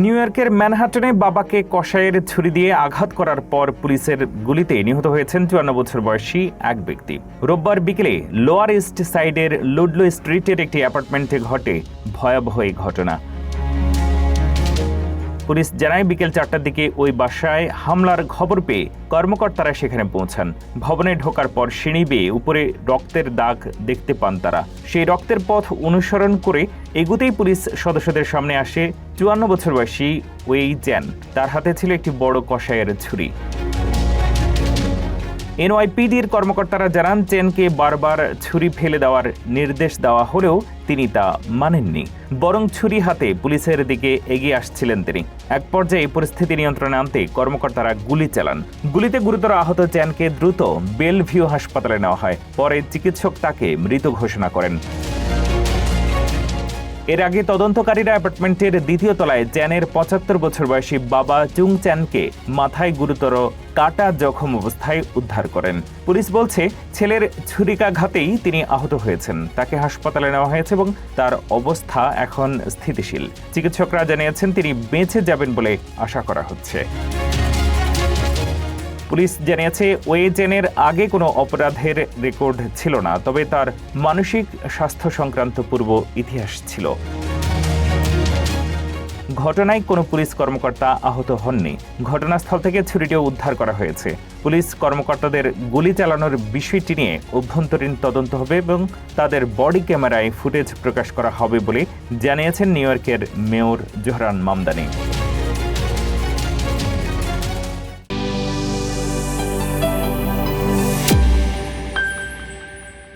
New ইয়র্কের ম্যানহাটনে বাবাকে কসাইয়ের ছুরি দিয়ে আঘাত করার পর পুলিশের গুলিতে নিহত হয়েছেন ৫৪ বছর বয়সী এক ব্যক্তি। রোববার বিকেলে লোয়ার ইস্ট সাইডের লুডলো স্ট্রিটের একটি অ্যাপার্টমেন্টে ঘটে ভয়াবহ এই ঘটনা। পুলিশ জানায় বিকেল ৪টার দিকে ওই বাসায় হামলার খবর পেয়ে কর্মকর্তারা সেখানে পৌঁছান। ভবনে ঢোকার পর সিঁড়ি বেয়ে উপরে রক্তের দাগ দেখতে পান তারা। সেই রক্তের পথ অনুসরণ করে এগুতেই পুলিশ সদস্যদের সামনে আসে ৫৪ বছর বয়সী ওয়েই চ্যান। তার হাতে ছিল একটি বড় কসাইয়ের ছুরি। এনওয়াইপিডির কর্মকর্তারা জানান, চেনকে বারবার ছুরি ফেলে দেওয়ার নির্দেশ দেওয়া হলেও তিনি তা মানেননি, বরং ছুরি হাতে পুলিশের দিকে এগিয়ে আসছিলেন তিনি। এক পর্যায়ে পরিস্থিতি নিয়ন্ত্রণে আনতে কর্মকর্তারা গুলি চালান। গুলিতে গুরুতর আহত চ্যানকে দ্রুত বেলভিউ হাসপাতালে নেওয়া হয়। পরে চিকিৎসক তাকে মৃত ঘোষণা করেন। এর আগে তদন্তকারীরা অ্যাপার্টমেন্টের দ্বিতীয় তলায় চ্যানের ৭৫ বছর বয়সী বাবা চুং চ্যানকে মাথায় গুরুতর কাটা জখম অবস্থায় উদ্ধার করেন। পুলিশ বলছে, ছেলের ছুরিকাঘাতেই তিনি আহত হয়েছেন। তাকে হাসপাতালে নেওয়া হয়েছে এবং তার অবস্থা এখন স্থিতিশীল। চিকিৎসকরা জানিয়েছেন তিনি বেঁচে যাবেন বলে আশা করা হচ্ছে। পুলিশ জানিয়েছে, ওয়ে চ্যানের আগে কোনো অপরাধের রেকর্ড ছিল না, তবে তার মানসিক স্বাস্থ্য সংক্রান্ত পূর্ব ইতিহাস ছিল। ঘটনায় কোনো পুলিশ কর্মকর্তা আহত হননি। ঘটনাস্থল থেকে ছুরিটিও উদ্ধার করা হয়েছে। পুলিশ কর্মকর্তাদের গুলি চালানোর বিষয়টি নিয়ে অভ্যন্তরীণ তদন্ত হবে এবং তাদের বডি ক্যামেরায় ফুটেজ প্রকাশ করা হবে বলে জানিয়েছেন নিউ ইয়র্কের মেয়র জোহরান মামদানি।